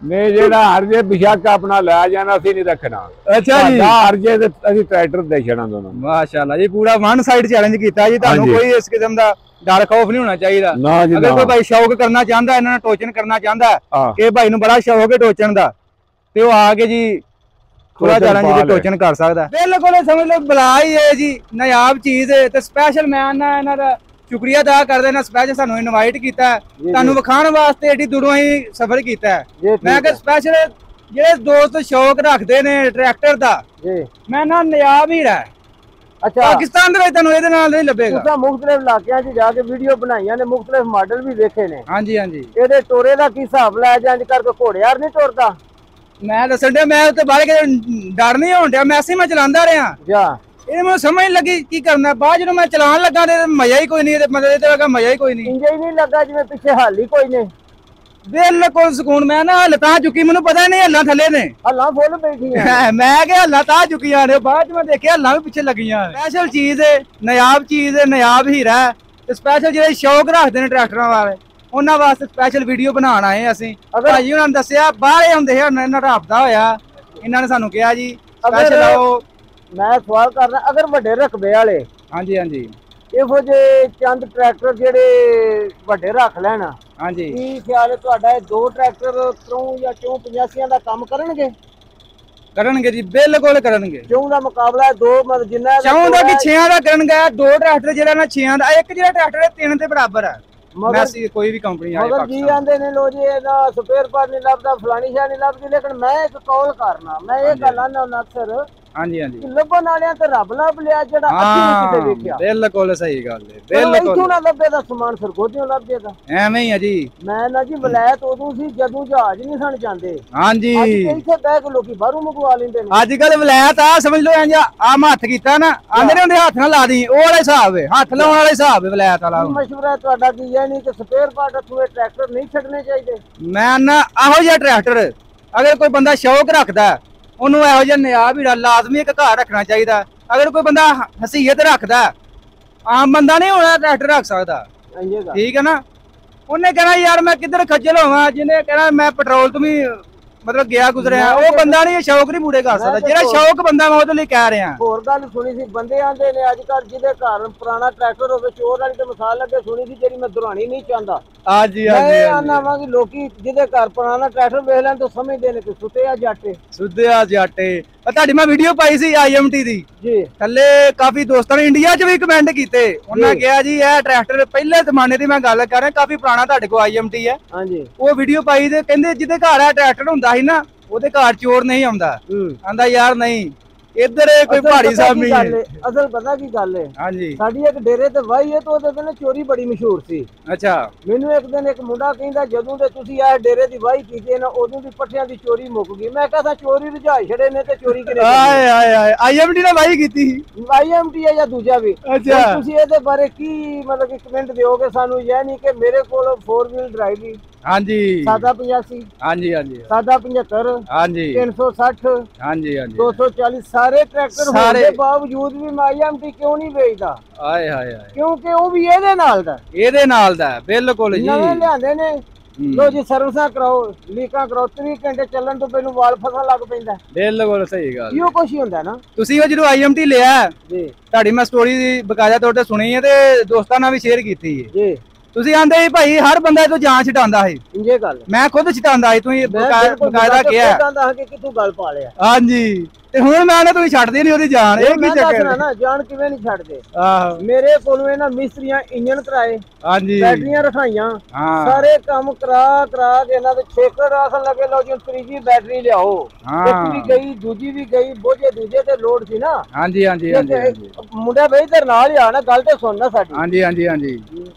ਨਹੀਂ ਜਿਹੜਾ ਹਰ ਜੇ ਬਿਸ਼ੱਕ ਆਪਣਾ ਲੈ ਜਾਣਾ ਅਸੀਂ ਨਹੀਂ ਰੱਖਣਾ
ਅੱਛਾ ਜੀ
ਹਰ ਜੇ ਤੇ ਅਸੀਂ ਟਰੈਕਟਰ ਦੇ ਛੜਾਂ ਦੋਨੋਂ
ਮਾਸ਼ਾਅੱਲਾ ਜੀ ਪੂਰਾ ਵਨ ਸਾਈਡ ਚੈਲੰਜ ਕੀਤਾ ਜੀ ਤੁਹਾਨੂੰ ਕੋਈ ਇਸ ਕਿਸਮ ਦਾ ਡਰ ਖੌਫ ਨਹੀਂ ਹੋਣਾ ਚਾਹੀਦਾ ਅਗਰ ਕੋਈ ਭਾਈ ਸ਼ੌਕ ਕਰਨਾ ਚਾਹੁੰਦਾ ਇਹਨਾਂ ਨੂੰ ਟੋਚਨ ਕਰਨਾ ਚਾਹੁੰਦਾ ਕਿ ਭਾਈ ਨੂੰ ਬੜਾ ਸ਼ੌਕ ਹੈ ਟੋਚਨ ਦਾ ਤੇ ਉਹ ਆ ਕੇ ਜੀ ਖੁੱਲਾ ਚੈਲੰਜ ਤੇ ਟੋਚਨ ਕਰ ਸਕਦਾ। ਬਿਲਕੁਲ ਸਮਝ ਲਓ ਬਲਾ ਹੀ ਹੈ ਜੀ, ਨਾਯਾਬ ਚੀਜ਼ ਹੈ। ਤੇ ਸਪੈਸ਼ਲ ਮੈਂ ਇਹਨਾਂ ਦਾ ਸ਼ੁਕਰੀਆ ਅਦਾ ਕਰਦੇ ਨਾ, ਸਪੈਸ਼ਲ ਸਾਨੂੰ ਇਨਵਾਈਟ ਕੀਤਾ, ਤੁਹਾਨੂੰ ਵਿਖਾਉਣ ਵਾਸਤੇ ਏਡੀ ਦੂਰੋਂ ਹੀ ਸਫ਼ਰ ਕੀਤਾ। ਮੈਂ ਕਿ ਸਪੈਸ਼ਲ ਜਿਹੜੇ ਦੋਸਤ ਸ਼ੌਕ ਰੱਖਦੇ ਨੇ ਟਰੈਕਟਰ ਦਾ, ਮੈਂ ਨਾ ਨਾਯਾਬ ਹੀ ਰਹਿ। ਅੱਛਾ, ਪਾਕਿਸਤਾਨ ਦੇ ਵਿੱਚ ਤੁਹਾਨੂੰ ਇਹਦੇ ਨਾਲ ਨਹੀਂ ਲੱਭੇਗਾ। ਤੁਸੀਂ
ਮੁਖਤਲਿਫ ਇਲਾਕਿਆਂ 'ਚ ਜਾ ਕੇ ਵੀਡੀਓ ਬਣਾਈਆਂ ਨੇ, ਮੁਖਤਲਿਫ ਮਾਡਲ ਵੀ ਵੇਖੇ ਨੇ।
ਹਾਂਜੀ ਹਾਂਜੀ।
ਇਹਦੇ ਟੋਰੇ ਦਾ ਕੀ ਹਿਸਾਬ ਲੈ ਜਾਂ ਕਰਕੇ ਘੋੜਿਆਰ ਨਹੀਂ ਟੁਰਦਾ?
ਮੈਂ ਦੱਸਣ ਡਿਆ, ਮੈਂ ਉੱਤੇ ਬਾਹਰ ਕੇ ਡਰ ਨਹੀਂ ਹੋਣ ਡਿਆ, ਮੈਸੀ ਮੈਂ ਚਲਾਉਂਦਾ ਰਿਹਾ। ਇਹ ਮੈਨੂੰ ਸਮਝ ਨਹੀਂ ਲੱਗੀ ਕੀ ਕਰਨਾ। ਬਾਅਦ ਜਦੋਂ ਮੈਂ ਚਲਾਉਣ ਲੱਗਾ ਤੇ ਮਜ਼ਾ ਹੀ ਕੋਈ ਨਹੀਂ, ਮਤਲਬ ਇਹਦੇ ਵਰਗਾ ਮਜ਼ਾ ਹੀ ਕੋਈ ਨਹੀਂ।
ਇੰਜ ਹੀ ਨਹੀਂ ਲੱਗਾ ਜਿਵੇਂ ਪਿੱਛੇ ਹਾਲ ਹੀ ਕੋਈ ਨਹੀਂ।
ਬਿਲਕੁਲ ਸਕੂਨ। ਮੈਂ ਨਾ ਲੱਤਾਂ ਚੁੱਕੀ, ਮੈਨੂੰ ਪਤਾ ਨਹੀਂ ਹੱਲਾਂ ਥੱਲੇ ਨੇ,
ਹੱਲਾਂ ਫੁੱਲ ਬੈਠੀਆਂ।
ਮੈਂ ਕਿਹਾ ਹੱਲਾਂ ਤਾਂ ਚੁੱਕੀਆਂ ਨੇ, ਬਾਅਦ ਚ ਮੈਂ ਦੇਖਿਆ ਹੱਲਾਂ ਵੀ ਪਿੱਛੇ ਲੱਗੀਆਂ। ਸਪੈਸ਼ਲ ਚੀਜ਼ ਹੈ, ਨਾਯਾਬ ਚੀਜ਼ ਹੈ, ਨਾਯਾਬ ਹੀਰਾ ਹੈ। ਤੇ ਸਪੈਸ਼ਲ ਜਿਹੜੇ ਸ਼ੌਕ ਰੱਖਦੇ ਨੇ ਟਰੈਕਟਰਾਂ ਵਾਲੇ, ਉਹਨਾਂ ਵਾਸਤੇ ਸਪੈਸ਼ਲ ਵੀਡੀਓ ਬਣਾਉਣ ਆਏ ਅਸੀਂ। ਭਾਜੀ ਉਹਨਾਂ ਨੇ ਦੱਸਿਆ ਬਾਹਰ ਹੁੰਦੇ ਇਹਨਾਂ ਦਾ ਰਾਬਤਾ ਹੋਇਆ, ਇਹਨਾਂ ਨੇ ਸਾਨੂੰ ਕਿਹਾ ਜੀ ਸਪੈਸ਼ਲ ਆਓ।
ਮੈਂ ਸਵਾਲ ਕਰਦਾ, ਅਗਰ ਵੱਡੇ ਰਕਬੇ ਵਾਲੇ
ਹਾਂਜੀ ਹਾਂਜੀ
ਇਹੋ ਜਿਹੇ ਚੰਦ ਟਰੈਕਟਰ ਜਿਹੜੇ ਵੱਡੇ ਰੱਖ ਲੈਣ,
ਹਾਂਜੀ,
ਕੀ ਖਿਆਲ ਹੈ ਤੁਹਾਡਾ? ਇਹ 2 ਟਰੈਕਟਰ ਕਿਉਂ ਜਾਂ 85 ਦਾ ਕੰਮ ਕਰਨਗੇ?
ਕਰਨਗੇ ਜੀ, ਬਿਲਕੁਲ ਕਰਨਗੇ।
ਕਿਉਂ ਦਾ ਮੁਕਾਬਲਾ 2 ਮਤਲਬ ਜਿੰਨਾ
ਚਾਹੁੰਦਾ ਕਿ 6 ਦਾ ਕਰਨਗੇ। 2 ਟਰੈਕਟਰ ਜਿਹੜਾ ਨਾ 6 ਦਾ, ਇੱਕ ਜਿਹੜਾ ਟਰੈਕਟਰ ਹੈ 3 ਦੇ ਬਰਾਬਰ ਹੈ। ਮੈਸੀ ਕੋਈ ਵੀ ਕੰਪਨੀ ਆਏ
ਮਗਰ ਜੀ ਆਂਦੇ ਨੇ ਲੋ ਜੀ ਇਹਦਾ ਸਪੇਅਰ ਪਾਰਟ ਨਹੀਂ ਲੱਭਦਾ, ਫਲਾਣੀ ਸ਼ਾਹ ਨਹੀਂ ਲੱਭਦੀ। ਲੇਕਿਨ ਮੈਂ ਇੱਕ ਕੌਲ ਕਰਨਾ, ਮੈਂ ਇਹ ਗੱਲ ਆਨਾ ਅਕਸਰ,
ਹਾਂਜੀ ਹਾਂਜੀ,
ਲੱਭਣ ਵਾਲਿਆਂ ਤੇ ਰੱਬ ਲੱਭ ਲਿਆ ਜਿਹੜਾ ਅੱਖੀ ਨਹੀਂ ਕਿਤੇ ਵੇਖਿਆ।
ਬਿਲਕੁਲ ਸਹੀ ਗੱਲ ਹੈ, ਬਿਲਕੁਲ।
ਇੱਥੋਂ ਨਾ ਲੱਭੇ ਦਾ ਸਮਾਨ ਸਰਗੋਧਿਓਂ ਲੱਭ ਜਾਏਗਾ,
ਐਵੇਂ ਹੀ ਆ ਜੀ।
ਮੈਂ ਨਾ ਜੀ ਵਲਾਇਤ ਉਦੋਂ ਸੀ ਜਦੋਂ ਜਹਾਜ਼ ਨਹੀਂ ਸਨ ਜਾਂਦੇ।
ਹਾਂਜੀ,
ਇੱਥੇ ਬਹਿ ਕੇ ਲੋਕੀ ਬਾਹਰੋਂ ਮੰਗਵਾ ਲੈਂਦੇ ਨੇ।
ਅੱਜ ਕੱਲ ਵਲਾਇਤ ਆ ਸਮਝ ਲਓ ਇੰਜ ਆਮ ਹੱਥ ਕੀਤਾ ਨਾ, ਆਂਦੇ ਨੇ ਉਹਦੇ ਹੱਥ ਨਾਲ ਲਾ ਦੀ, ਉਹ ਵਾਲਾ ਹਿਸਾਬ ਹੈ, ਹੱਥ ਲਾਉਣ ਵਾਲਾ ਹਿਸਾਬ ਹੈ ਵਲਾਇਤ ਵਾਲਾ।
ਮਸ਼ਵਰਾ ਤੁਹਾਡਾ ਕੀ ਹੈ? ਨਹੀਂ ਕਿ ਸਪੇਅਰ ਪਾਰਟ ਅਥੂਏ ਟਰੈਕਟਰ ਨਹੀਂ ਛੱਡਣੇ ਚਾਹੀਦੇ?
ਮੈਂ ਨਾ ਇਹੋ ਜਿਹਾ ਟਰੈਕਟਰ ਅਗਰ ਕੋਈ ਬੰਦਾ ਸ਼ੌਕ ਰੱਖਦਾ, ਉਹਨੂੰ ਇਹੋ ਜਿਹਾ ਨਾਯਾਬ ਹੀਰਾ ਲਾਜ਼ਮੀ ਇੱਕ ਘਰ ਰੱਖਣਾ ਚਾਹੀਦਾ। ਅਗਰ ਕੋਈ ਬੰਦਾ ਹਸੀਅਤ ਰੱਖਦਾ, ਆਮ ਬੰਦਾ ਨਹੀਂ ਹੋਣਾ ਟਰੈਕਟਰ ਰੱਖ ਸਕਦਾ, ਠੀਕ ਹੈ ਨਾ। ਉਹਨੇ ਕਹਿਣਾ ਯਾਰ ਮੈਂ ਕਿੱਧਰ ਖੱਜਲ ਹੋਵਾਂ, ਜਿਹਨੇ ਕਹਿਣਾ ਮੈਂ ਪੈਟਰੋਲ ਤੋਂ ਵੀ ਮਤਲਬ ਗਿਆ ਗੁਜ਼ਰਿਆ, ਉਹ ਬੰਦਾ ਨਹੀਂ ਸ਼ੌਕ ਨਹੀਂ ਪੂਰੇ ਕਰ ਸਕਦਾ। ਜਿਹੜਾ ਸ਼ੌਕ ਬੰਦਾ ਮੈਂ ਉਹਦੇ ਲਈ ਕਹਿ ਰਿਹਾ।
ਹੋਰ ਗੱਲ ਸੁਣੀ ਸੀ, ਬੰਦੇ ਆਂਦੇ ਨੇ ਅੱਜ ਕੱਲ ਜਿਹਦੇ ਘਰ ਪੁਰਾਣਾ ਟਰੈਕਟਰ ਹੋਵੇ, ਚੋਰ ਵਾਲੀ ਤੇ ਮਿਸਾਲ ਲੱਗੇ ਸੁਣੀ ਸੀ, ਜਿਹੜੀ ਮੈਂ ਦੁਹਰਾਣੀ ਨਹੀਂ ਚਾਹੁੰਦਾ।
ਹਾਂਜੀ
ਹਾਂਜੀ, ਮੈਂ ਆਨਾ ਵਾਂ ਕਿ ਲੋਕੀ ਜਿਹਦੇ ਘਰ ਪੁਰਾਣਾ ਟਰੈਕਟਰ ਵੇਖ ਲੈਣ ਤਾਂ ਸਮਝਦੇ ਨੇ ਕਿ ਸੁੱਤੇ ਆ ਜਾਟੇ,
ਸੁੱਤੇ ਆ ਜਾਟੇ। ਤੁਹਾਡੀ ਮੈਂ ਵੀਡੀਓ ਪਾਈ ਸੀ IMT ਦੀ
ਜੀ,
ਥੱਲੇ ਕਾਫੀ ਦੋਸਤਾਂ ਨੇ ਇੰਡੀਆ 'ਚ ਵੀ ਕਮੈਂਟ ਕੀਤੇ। ਉਹਨਾਂ ਕਿਹਾ ਜੀ ਇਹ ਟਰੈਕਟਰ ਪਹਿਲੇ ਜ਼ਮਾਨੇ ਦੀ ਮੈਂ ਗੱਲ ਕਰ ਰਿਹਾ, ਕਾਫੀ ਪੁਰਾਣਾ ਤੁਹਾਡੇ ਕੋਲ IMT ਹੈ।
ਹਾਂਜੀ,
ਉਹ ਵੀਡੀਓ ਪਾਈ ਤੇ ਕਹਿੰਦੇ ਜਿਹਦੇ ਘਰ ਆ ਟਰੈਕਟਰ ਹੁੰਦਾ ਸੀ ਨਾ, ਉਹਦੇ ਘਰ ਚੋਰ ਨਹੀਂ ਆਉਂਦਾ। ਆਂਦਾ ਯਾਰ ਨਹੀਂ, ਇੱਧਰ ਕੋਈ ਪਹਾੜੀ ਸਾਹਮਣੇ
ਅਸਲ ਪਤਾ ਕੀ ਗੱਲ ਹੈ?
ਹਾਂਜੀ,
ਸਾਡੀ ਇੱਕ ਡੇਰੇ ਤੇ ਵਾਹੀ ਹੈ, ਤੇ ਉਹਦੇ ਦਿਨ ਚੋਰੀ ਬੜੀ ਮਸ਼ਹੂਰ ਸੀ।
ਅੱਛਾ,
ਮੈਨੂੰ ਇੱਕ ਦਿਨ ਇੱਕ ਮੁੰਡਾ ਕਹਿੰਦਾ ਜਦੋਂ ਦੇ ਤੁਸੀਂ ਇਹ ਡੇਰੇ ਦੀ ਵਾਹੀ ਕੀਤੀ ਨਾ, ਉਦੋਂ ਦੀ ਪੱਠਿਆਂ ਦੀ ਚੋਰੀ ਮੁੱਕ ਗਈ। ਮੈਂ ਕਹਿੰਦਾ ਚੋਰੀ ਰੁਝਾ ਛੜੇ ਨੇ ਤੇ ਚੋਰੀ ਕਿਹਨੇ?
ਆਏ ਆਏ ਆਏ, IMT ਨੇ ਵਾਹੀ ਕੀਤੀ ਸੀ।
IMT ਹੈ ਜਾਂ ਦੂਜਾ ਵੀ?
ਅੱਛਾ,
ਤੁਸੀਂ ਇਹਦੇ ਬਾਰੇ ਕੀ ਮਤਲਬ ਕਿ ਕਮੈਂਟ ਦਿਓਗੇ ਸਾਨੂੰ? ਇਹ ਨਹੀਂ ਕਿ ਮੇਰੇ ਕੋਲ 4 ਵੀਲ ਡਰਾਈਵ ਹੀ,
ਹਾਂਜੀ,
ਸਾਦਾ 85,
ਹਾਂਜੀ ਹਾਂਜੀ,
ਸਾਦਾ 75,
ਹਾਂਜੀ,
360,
ਹਾਂਜੀ ਹਾਂਜੀ,
240 ਸਾਰੇ ਟਰੈਕਟਰ ਹੋਣ ਦੇ ਬਾਵਜੂਦ ਵੀ ਮੈਂ IMT ਕਿਉਂ ਨਹੀਂ ਵੇਚਦਾ?
ਆਏ ਹਾਏ ਹਾਏ,
ਕਿਉਂਕਿ ਉਹ ਵੀ ਇਹਦੇ ਨਾਲ ਦਾ,
ਇਹਦੇ ਨਾਲ ਦਾ। ਬਿਲਕੁਲ ਜੀ,
ਨਵੇਂ ਲਿਆਂਦੇ ਨੇ। ਲੋ ਜੀ ਸਰਵਿਸਾਂ ਕਰਾਓ, ਲੀਕਾਂ ਕਰਾਓ, 3 ਘੰਟੇ ਚੱਲਣ ਤੋਂ ਪਹਿਲਾਂ ਵਾਲ ਫਸਣ ਲੱਗ ਪੈਂਦਾ।
ਬਿਲਕੁਲ ਸਹੀ ਗੱਲ,
ਇਹੋ ਕੁਛ ਹੀ ਹੁੰਦਾ ਨਾ। ਤੁਸੀਂ
ਉਹ ਜਦੋਂ IMT ਲਿਆ ਜੀ, ਤੁਹਾਡੀ ਮੈਂ ਸਟੋਰੀ ਬਕਾਇਦਾ ਤੌਰ ਤੇ ਸੁਣੀ ਹੈ ਤੇ ਦੋਸਤਾਂ ਨਾਲ ਵੀ ਸ਼ੇਅਰ ਕੀਤੀ ਹੈ ਜੀ। ਤੁਸੀਂ ਆਂਦੇ ਸੀ ਭਾਈ ਹਰ ਬੰਦਾ ਇਹ ਤੋਂ ਜਾਨ ਛਡਾਉਂਦਾ ਸੀ,
ਇੰਜੇ ਗੱਲ
ਮੈਂ ਖੁਦ ਛਡਾਉਂਦਾ ਸੀ, ਤੁਸੀਂ ਬਕਾਇਦਾ ਕਿਹਾ
ਕਿ ਤੂੰ ਗੱਲ ਪਾ ਲਿਆ।
ਹਾਂਜੀ, ਤੇ ਹੁਣ ਮੈਂ ਨਾ ਤੁਸੀਂ ਛੱਡਦੇ ਨਹੀਂ ਉਹਦੀ ਜਾਨ। ਇਹ ਕੀ ਚੱਕਰ ਹੈ
ਨਾ, ਜਾਨ ਕਿਵੇਂ ਨਹੀਂ ਛੱਡਦੇ?
ਆਹੋ,
ਮੇਰੇ ਕੋਲੋਂ ਇਹਨਾਂ ਮਿਸਤਰੀਆਂ ਇੰਜਨ ਕਰਾਏ,
ਹਾਂਜੀ,
ਬੈਟਰੀਆਂ ਰਖਾਈਆਂ, ਸਾਰੇ ਕੰਮ ਕਰਾ ਕੇ ਇਹਨਾਂ ਦੇ ਛੇਕਰ ਆਸਣ ਲੱਗੇ। ਲਓ ਜੀ ਤੀਜੀ ਬੈਟਰੀ ਲਿਆਓ, ਇੱਕ ਵੀ ਗਈ, ਦੂਜੀ ਵੀ ਗਈ, ਬੋਝੇ ਦੂਜੇ ਤੇ ਲੋਡ ਸੀ ਨਾ।
ਹਾਂਜੀ ਹਾਂਜੀ,
ਮੁੰਡਾ ਬਈ ਇਧਰ ਨਾਲ ਹੀ ਆ ਨਾ, ਗੱਲ ਤੇ ਸੁਣਨਾ ਸਾਡੀ। ਹਾਂਜੀ
ਹਾਂਜੀ ਹਾਂਜੀ,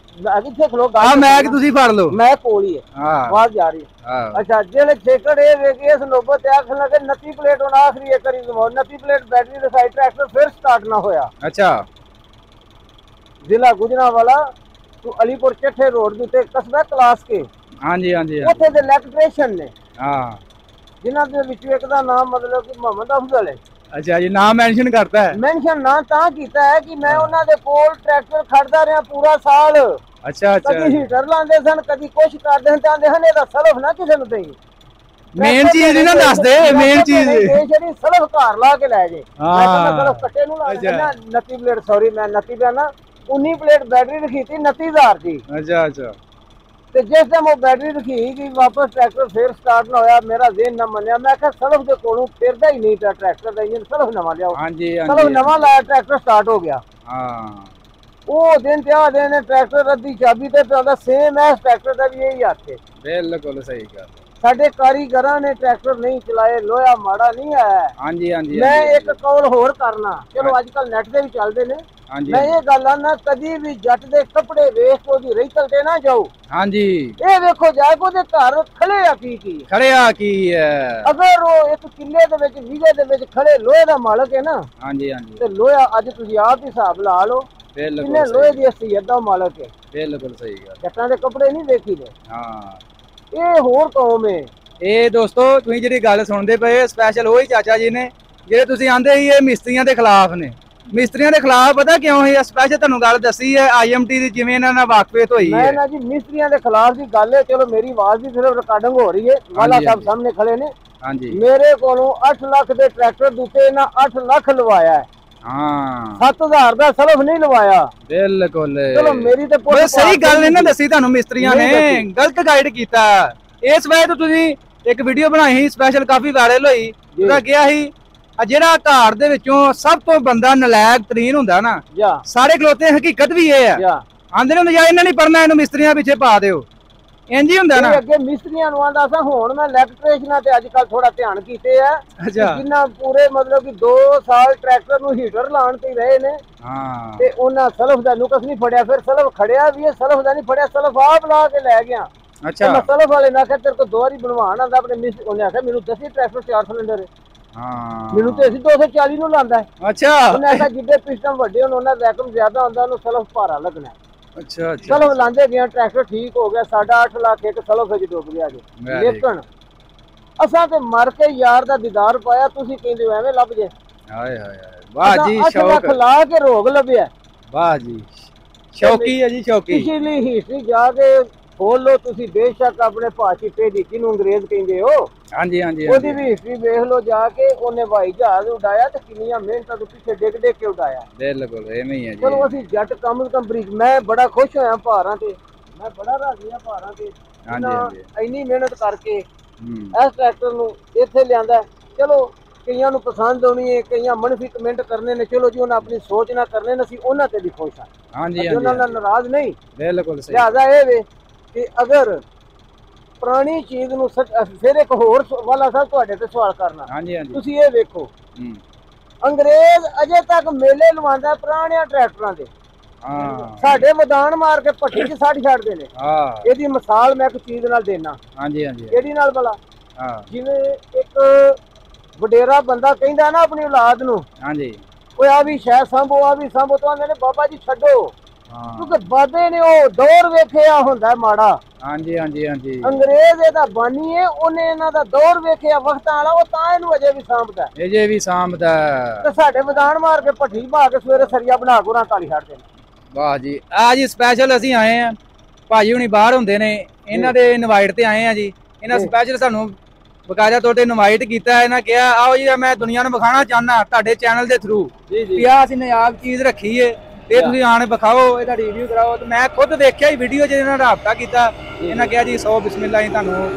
ਇੱਥੇ ਖਲੋ ਗੱਲ,
ਮੈਂ ਕਿ ਤੁਸੀਂ ਫੜ ਲਓ,
ਮੈਂ ਕੋਲ ਹੀ ਹੈ, ਆਵਾਜ਼ ਜਾ ਰਹੀ ਹੈ। ਅੱਛਾ, ਜਿਹੜੇ ਛੇਕੜ ਇਹ ਵੇਖ ਇਸ ਨੋਬਤ ਤੇ ਆਖਣ ਲੱਗੇ 29 ਪਲੇਟ ਹੁਣ ਆਖਰੀ ਇੱਕ ਵਾਰੀ 29 ਪਲੇਟ ਬੈਟਰੀ ਦੇ ਸਾਈਡ ਟਰੈਕਟਰ ਫਿਰ ਸਟਾਰਟ ਨਾ ਹੋਇਆ।
ਅੱਛਾ,
ਜ਼ਿਲ੍ਹਾ ਗੁਜਰਾਂਵਾਲਾ ਤੋਂ ਅਲੀਪੁਰ ਚੱਠੇ ਰੋਡ ਦੇ ਉੱਤੇ ਕਸਬਾ ਕਲਾਸ ਕੇ,
ਹਾਂਜੀ ਹਾਂਜੀ,
ਉੱਥੇ ਦੇ ਇਲੈਕਟ੍ਰੀਸ਼ੀਅਨ ਨੇ,
ਜਿਨ੍ਹਾਂ
ਦੇ ਵਿੱਚ ਇੱਕ ਦਾ ਨਾਮ ਮਤਲਬ ਕਿ ਮੁਹੰਮਦ ਅਫਜ਼ਲ ਹੈ।
ਅੱਛਾ ਜੀ, ਨਾਮ ਮੈਂਸ਼ਨ ਕਰਤਾ ਹੈ? ਮੈਂਸ਼ਨ
ਨਾ ਤਾਂ ਕੀਤਾ ਹੈ ਕਿ ਮੈਂ ਉਹਨਾਂ ਦੇ ਕੋਲ ਟਰੈਕਟਰ ਖੜਦਾ ਰਿਹਾ ਪੂਰਾ ਸਾਲ।
ਅੱਛਾ ਅੱਛਾ,
ਕਦੀ ਹੀਟਰ ਲਾਉਂਦੇ ਸਨ, ਕਦੀ ਕੁਛ ਕਰਦੇ ਚਾਹੁੰਦੇ ਹਨ, ਇਹਦਾ ਸਲਫ ਨਾ ਕਿਸੇ ਨੂੰ ਦੇਈ।
ਮੇਨ ਚੀਜ਼ ਨਹੀਂ ਨਾ ਦੱਸਦੇ, ਮੇਨ ਚੀਜ਼
ਜਿਹੜੀ ਸਲਫ ਘਰ ਲਾ ਕੇ ਲੈ ਜੇ। ਮੈਂ ਕਹਿੰਦਾ ਸਲਫ ਕੱਟੇ ਨੂੰ ਲਾ ਦੇਣਾ। 29 ਪਲੇਟ, ਸੌਰੀ ਮੈਂ 29 ਪਿਆ ਨਾ, 19 ਪਲੇਟ ਬੈਟਰੀ ਰਖੀ ਤੀ 29,000 ਦੀ।
ਅੱਛਾ ਅੱਛਾ,
ਤੇ ਜਿਸ ਟਾਈਮ ਉਹ ਬੈਟਰੀ ਰਖੀ ਗਈ ਵਾਪਸ ਟਰੈਕਟਰ ਫੇਰ ਸਟਾਰਟ ਨਾ ਹੋਇਆ, ਮੇਰਾ ਜ਼ਿਹਨ ਨਾ ਮੰਨਿਆ। ਮੈਂ ਕਿਹਾ ਸਲਫ ਦੇ ਕੋਲੋਂ ਫਿਰਦਾ ਹੀ ਨਹੀਂ ਪਿਆ ਟਰੈਕਟਰ ਦਾ ਇੰਜਨ, ਸਲਫ ਨਵਾਂ ਲਿਆਓ।
ਹਾਂਜੀ
ਸਲਫ ਨਵਾਂ ਲਾਇਆ, ਟਰੈਕਟਰ ਸਟਾਰਟ ਹੋ ਗਿਆ।
ਹਾਂ
ਉਹ ਦਿਨ ਤੇ ਆ ਦਿਨ ਟਰੈਕਟਰ ਅੱਧੀ ਚਾਬੀ ਤੇ ਪਿਆ, ਸੇਮ ਐ ਟਰੈਕਟਰ ਦਾ ਵੀ ਇਹੀ ਹੱਥ ਹੈ।
ਬਿਲਕੁਲ ਸਹੀ ਗੱਲ।
ਸਾਡੇ ਕਾਰੀਗਰਾਂ ਨੇ ਟਰੈਕਟਰ ਨਹੀਂ ਚਲਾਏ, ਲੋਹਾ ਮਾੜਾ ਨਹੀਂ ਆਇਆ।
ਹਾਂਜੀ ਹਾਂਜੀ
ਮੈਂ ਇੱਕ ਕੌਲ ਹੋਰ ਕਰਨਾ, ਚਲੋ ਅੱਜ ਕੱਲ ਨੈਟ ਦੇ ਵੀ ਚੱਲਦੇ ਨੇ, ਮੈਂ ਇਹ ਗੱਲ ਆਨਾ ਕਦੀ ਵੀ ਜੱਟ ਦੇ ਕੱਪੜੇ ਵੇਖ ਕੇ ਉਹਦੀ ਰੇਤਲ ਤੇ ਨਾ ਜਾਓ।
ਹਾਂਜੀ
ਇਹ ਵੇਖੋ ਜਾ ਕੇ ਉਹਦੇ ਘਰ ਖੜੇ ਆ ਕੀ
ਖੜਿਆ ਕੀ ਹੈ।
ਅਗਰ ਉਹ ਇੱਕ ਕਿੱਲੇ ਦੇ ਵਿੱਚ ਵੀਗੇ ਦੇ ਵਿੱਚ ਖੜੇ ਲੋਹੇ ਦਾ ਮਾਲਕ ਹੈ ਨਾ, ਹਾਂਜੀ ਹਾਂਜੀ, ਤੇ ਲੋਹਾ ਅੱਜ ਤੁਸੀਂ ਆਪ ਹੀ ਹਿਸਾਬ ਲਾ ਲਓ ਕਿੰਨੇ ਲੋਹੇ ਦੀ ਅਸਲੀਅਤ ਦਾ ਮਾਲਕ ਹੈ। ਬਿਲਕੁਲ ਸਹੀ ਗੱਲ। ਜੱਟਾਂ ਦੇ ਕੱਪੜੇ ਨਹੀਂ ਵੇਖੀ ਦੇ। ਹਾਂ ਇਹ ਹੋਰ ਕੌਮ ਹੈ।
ਇਹ ਦੋਸਤੋ ਤੁਸੀਂ ਜਿਹੜੀ ਗੱਲ ਸੁਣਦੇ ਪਏ ਸਪੈਸ਼ਲ ਉਹੀ ਚਾਚਾ ਜੀ ਨੇ ਜਿਹੜੇ ਤੁਸੀਂ ਆਂਦੇ ਸੀ ਇਹ ਮਿਸਤਰੀਆਂ ਦੇ ਖਿਲਾਫ ਨੇ। ਮਿਸਤਰੀਆਂ ਦੇ ਖਿਲਾਫ ਪਤਾ ਕਿਉਂ ਹੈ? ਸਪੈਸ਼ਲ ਤੁਹਾਨੂੰ ਗੱਲ ਦੱਸੀ ਹੈ IMT ਦੀ, ਜਿਵੇਂ ਇਹਨਾਂ ਨਾਲ ਵਾਕਫੀਅਤ ਹੋਈ ਹੈ।
ਮੈਂ ਨਾ ਜੀ ਮਿਸਤਰੀਆਂ ਦੇ ਖਿਲਾਫ ਦੀ ਗੱਲ ਹੈ, ਚਲੋ ਮੇਰੀ ਆਵਾਜ਼ ਦੀ ਸਿਰਫ ਰਿਕਾਰਡਿੰਗ ਹੋ ਰਹੀ ਹੈ, ਵਾਲਾ ਸਾਹਿਬ ਸਾਹਮਣੇ ਖੜੇ ਨੇ। ਹਾਂਜੀ ਮੇਰੇ ਕੋਲੋਂ 8 ਲੱਖ ਦੇ ਟਰੈਕਟਰ ਦਿੱਤੇ, ਇਹਨਾਂ 8 ਲੱਖ ਲਵਾਇਆ ਹੈ। ਹਾਂ 7000 ਦਾ ਸਲਫ ਨਹੀਂ ਲਵਾਇਆ। ਬਿਲਕੁਲ ਚਲੋ ਮੇਰੀ ਤੇ
ਸਹੀ ਗੱਲ ਇਹਨਾਂ ਦੱਸੀ ਤੁਹਾਨੂੰ, ਮਿਸਤਰੀਆਂ ਨੇ ਗਲਤ ਗਾਈਡ ਕੀਤਾ। ਇਸ ਵਜ੍ਹਾ ਤੋਂ ਤੁਸੀਂ ਇੱਕ ਵੀਡੀਓ ਬਣਾਈ ਸੀ ਸਪੈਸ਼ਲ, ਕਾਫੀ ਵਾਇਰਲ ਹੋਈ। ਉਹਦਾ ਕਿਹਾ ਸੀ ਜਿਹੜਾ ਘਰ ਦੇ ਵਿੱਚੋਂ ਸਭ ਤੋਂ ਬੰਦਾ ਨਲਾਇਕ ਤਰੀਨ ਹੁੰਦਾ ਨਾ, ਸਾਰੇ ਖਲੋਤੇ ਹਕੀਕਤ ਵੀ ਇਹ ਆ। ਆਂਦੇ ਨੇ ਜਾਂ ਇਹਨਾਂ ਨਹੀਂ ਪੜਨਾ, ਇਹਨੂੰ ਮਿਸਤਰੀਆਂ ਪਿੱਛੇ ਪਾ ਦਿਓ, ਇੰਜ ਹੀ ਹੁੰਦਾ ਨਾ।
ਅੱਗੇ ਮਿਸਤਰੀਆਂ ਨੂੰ ਆਂਦਾ ਸਾਂ, ਹੁਣ ਮੈਂ ਇਲੈਕਟ੍ਰੀਸ਼ੀਅਨਾਂ ਤੇ ਅੱਜ ਕੱਲ ਥੋੜਾ ਧਿਆਨ ਕੀਤੇ ਆ, ਜਿੰਨਾ ਪੂਰੇ ਮਤਲਬ ਕਿ 2 ਸਾਲ ਟਰੈਕਟਰ ਨੂੰ ਹੀਟਰ ਲਾਉਣ ਤੇ ਰਹੇ ਨੇ। ਹਾਂ ਤੇ ਉਹਨਾਂ ਸਲਫ ਦਾ ਨੁਕਸ ਨਹੀਂ ਫੜਿਆ, ਫਿਰ ਸਲਫ ਖੜਿਆ ਵੀ ਇਹ ਸਲਫ ਦਾ ਨਹੀਂ ਫੜਿਆ, ਸਲਫ ਆਪ ਲਾ ਕੇ ਲੈ ਗਿਆ। ਅੱਛਾ ਮੈਂ ਸਲਫ ਵਾਲੇ ਨਾਲ ਕਿਹਾ ਤੇਰੇ ਕੋਲ 2 ਵਾਰੀ ਬਣਵਾਉਣ ਆਂਦਾ ਆਪਣੇ ਉਹਨੇ ਆਖਿਆ ਮੈਨੂੰ ਦੱਸੀ ਟਰੈਕਟਰ 4 ਸਿਲੰਡਰ ਹੈ। ਹਾਂ ਮੈਨੂੰ ਤੇ ਅਸੀਂ 240 ਨੂੰ ਲਾਂਦਾ ਹੈ। ਅੱਛਾ ਉਹਨੇ ਆਖਿਆ ਜਿੱਦੇ ਪਿਸਟਨ ਵੱਡੇ ਹੋਣ ਉਹਨਾਂ ਦਾ ਵੈਕਮ ਜ਼ਿਆਦਾ ਹੁੰਦਾ, ਉਹਨੂੰ ਸਲਫ ਭਾਰਾ ਲੱਗਣਾ। ਅੱਛਾ ਅੱਛਾ ਸਲਫ ਲਾਂਦੇ ਗਿਆ, ਟਰੈਕਟਰ ਠੀਕ ਹੋ ਗਿਆ, ਸਾਡਾ 8 ਲੱਖ ਇੱਕ ਸਲਫ ਵਿੱਚ ਡੁੱਬ ਗਿਆ ਜੀ। ਲੇਕਿਨ ਅਸਾਂ ਤੇ ਮਰ ਕੇ ਯਾਰ ਦਾ ਦੀਦਾਰ ਪਾਇਆ, ਤੁਸੀਂ ਕਹਿੰਦੇ ਹੋ ਐਵੇਂ ਲੱਭ ਜੇ। ਹਾਏ ਹਾਏ ਵਾਹ ਜੀ, 8 ਲੱਖ ਲਾ ਕੇ ਰੋਗ ਲੱਭਿਆ। ਵਾਹ ਜੀ ਸ਼ੌਕੀ ਹੈ ਜੀ, ਸ਼ੌਕੀ। ਪਿਛਲੀ ਹਿਸਟਰੀ ਜਾ ਕੇ ਖੋਲ ਲੋ ਤੁਸੀਂ, ਬੇਸ਼ੱਕ ਆਪਣੇ ਭਾਸ਼ੀਪੇ ਦੀ ਜਿਹਨੂੰ ਅੰਗਰੇਜ਼ ਕਹਿੰਦੇ ਹੋ, ਹਾਂਜੀ ਹਾਂਜੀ, ਉਹਦੀ ਵੀ ਹਿਸਟਰੀ ਵੇਖ ਲੋ ਜਾ ਕੇ। ਉਹਨੇ ਹਵਾਈ ਜਹਾਜ਼ ਉਡਾਇਆ ਤੇ ਕਿੰਨੀਆਂ ਮਿਹਨਤਾਂ ਤੋਂ ਪਿੱਛੇ ਡਿੱਗ ਡਿੱਗ ਕੇ ਉਡਾਇਆ। ਬਿਲਕੁਲ ਐਵੇਂ ਹੀ ਹੈ ਜੀ। ਚਲੋ ਅਸੀਂ ਜੱਟ ਕਮ ਬਰੀਕ, ਮੈਂ ਬੜਾ ਖੁਸ਼ ਹੋਇਆ ਭਾਰਾਂ ਤੇ, ਮੈਂ ਬੜਾ ਰਾਜ਼ੀ ਹਾਂ ਭਾਰਾਂ ਤੇ। ਹਾਂਜੀ ਇੰਨੀ ਮਿਹਨਤ ਕਰਕੇ ਇਸ ਟਰੈਕਟਰ ਨੂੰ ਇੱਥੇ ਲਿਆਂਦਾ। ਚਲੋ ਕਈਆਂ ਨੂੰ ਪਸੰਦ ਆਉਣੀ ਹੈ, ਕਈਆਂ ਮਨਫੀ ਕਮੈਂਟ ਕਰਨੇ ਨੇ, ਚਲੋ ਜੀ ਉਹਨਾਂ ਆਪਣੀ ਸੋਚ ਨਾ ਕਰਨੇ ਨੇ, ਅਸੀਂ ਉਹਨਾਂ ਤੇ ਵੀ ਖੁਸ਼ ਹਾਂ। ਹਾਂਜੀ ਉਹਨਾਂ ਨਾਲ ਨਾਰਾਜ਼ ਨਹੀਂ। ਬਿਲਕੁਲ ਸਹੀ। ਲਿਹਾਜ਼ਾ ਇਹ ਵੇ ਕਿ ਅਗਰ ਪੁਰਾਣੀ ਚੀਜ਼ ਨੂੰ ਫਿਰ ਇੱਕ ਹੋਰ ਵਾਲਾ ਸਾਹਿਬ ਤੁਹਾਡੇ ਤੇ ਸਵਾਲ ਕਰਨਾ। ਹਾਂਜੀ ਹਾਂਜੀ ਤੁਸੀਂ ਇਹ ਵੇਖੋ ਅੰਗਰੇਜ਼ ਅਜੇ ਤੱਕ ਮੇਲੇ ਲਵਾਉਂਦਾ ਪੁਰਾਣਿਆਂ ਟਰੈਕਟਰਾਂ ਦੇ। ਸਾਡੇ ਮੈਦਾਨ ਮਾਰ ਕੇ ਭੱਠੀ 'ਚ ਸੱਟ ਛੱਡਦੇ ਨੇ। ਇਹਦੀ ਮਿਸਾਲ ਮੈਂ ਇੱਕ ਚੀਜ਼ ਨਾਲ ਦੇਣਾ। ਹਾਂਜੀ ਹਾਂਜੀ ਇਹਦੀ ਨਾਲ ਭਲਾ ਜਿਵੇਂ ਇੱਕ ਵਡੇਰਾ ਬੰਦਾ ਕਹਿੰਦਾ ਨਾ ਆਪਣੀ ਔਲਾਦ ਨੂੰ, ਹਾਂਜੀ ਉਹ ਆ ਵੀ ਸ਼ਾਇਦ ਸੰਭੋ, ਆ ਵੀ ਸੰਭੋ, ਤਾਂ ਕਹਿੰਦੇ ਨੇ ਬਾਬਾ ਜੀ ਛੱਡੋ, ਕਿਉਂਕਿ ਬਾਬੇ ਨੇ ਉਹ ਦੌਰ ਵੇਖਿਆ ਹੁੰਦਾ ਮਾੜਾ। ਹਾਂਜੀ ਹਾਂਜੀ ਹਾਂਜੀ ਅੰਗਰੇਜ਼ ਇਹਦਾ ਬਾਨੀ ਹੈ, ਉਹਨੇ ਇਹਨਾਂ ਦਾ ਦੌਰ ਵੇਖਿਆ ਵਕਤਾਂ ਵਾਲਾ, ਉਹ ਤਾਂ ਇਹਨੂੰ ਅਜੇ ਵੀ ਸਾਂਭਦਾ, ਅਜੇ ਵੀ ਸਾਂਭਦਾ। ਤੇ ਸਾਡੇ ਮੈਦਾਨ ਮਾਰ ਕੇ ਭੱਠੀ ਪਾ ਕੇ ਸਵੇਰੇ ਸਰੀਆ ਬਣਾ ਕੇ ਉਹਨਾਂ ਕਾਲੀ ਛੱਡਦੇ ਨੇ। ਵਾਹ ਜੀ, ਆ ਜੀ ਸਪੈਸ਼ਲ ਅਸੀਂ ਆਏ ਆ, ਭਾਜੀ ਹੁਣੀ ਬਾਹਰ ਹੁੰਦੇ ਨੇ, ਇਹਨਾਂ ਦੇ ਇਨਵਾਈਟ ਤੇ ਆਏ ਆ ਜੀ। ਇਹਨਾਂ ਸਪੈਸ਼ਲ ਸਾਨੂੰ ਬਕਾਇਦਾ ਤੌਰ ਤੇ ਇਨਵਾਈਟ ਕੀਤਾ। ਇਹਨਾਂ ਕਿਹਾ ਆਓ ਜੀ ਮੈਂ ਦੁਨੀਆ ਨੂੰ ਵਿਖਾਣਾ ਚਾਹੁੰਦਾ ਤੁਹਾਡੇ ਚੈਨਲ ਦੇ ਥਰੂ ਵੀ ਆਹ ਅਸੀਂ ਨਾਯਾਬ ਚੀਜ਼ ਰੱਖੀ ਏ, ਇਹ ਤੁਸੀਂ ਆਣ ਵਿਖਾਓ, ਇਹਦਾ ਰਿਵਿਊ ਕਰਾਓ। ਤੇ ਮੈਂ ਖੁਦ ਵੇਖਿਆ ਹੀ ਵੀਡੀਓ 'ਚ ਇਹਨਾਂ ਨਾਲ ਰਾਬਤਾ ਕੀਤਾ। ਇਹਨਾਂ ਕਿਹਾ ਜੀ 100 ਬਿਸਮਿਲ੍ਲਾ ਹੀ ਤੁਹਾਨੂੰ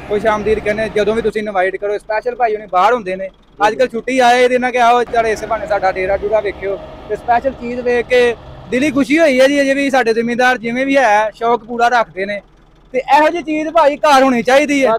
ਖੁਸ਼ ਆਮਦੀਦ ਕਹਿੰਦੇ ਜਦੋਂ ਵੀ ਤੁਸੀਂ ਇਨਵਾਈਟ ਕਰੋ। ਸਪੈਸ਼ਲ ਭਾਈ ਹੁਣੀ ਬਾਹਰ ਹੁੰਦੇ ਨੇ, ਅੱਜ ਕੱਲ ਛੁੱਟੀ ਆਏ ਤੇ ਇਹਨਾਂ ਕਿਹਾ ਆਓ ਚੱਲ ਇਸੇ ਬਹਾਨੇ ਸਾਡਾ ਡੇਰਾ ਡੂਰਾ ਵੇਖਿਓ। ਤੇ ਸਪੈਸ਼ਲ ਚੀਜ਼ ਵੇਖ ਕੇ ਦਿਲੀ ਖੁਸ਼ੀ ਹੋਈ ਹੈ ਜੀ। ਅਜੇ ਵੀ ਸਾਡੇ ਜ਼ਿਮੀਂਦਾਰ ਜਿਵੇਂ ਵੀ ਹੈ ਸ਼ੌਕ ਪੂਰਾ ਰੱਖਦੇ ਨੇ, ਤੇ ਇਹੋ ਜਿਹੀ ਚੀਜ਼ ਭਾਈ ਘਰ ਹੋਣੀ ਚਾਹੀਦੀ ਹੈ।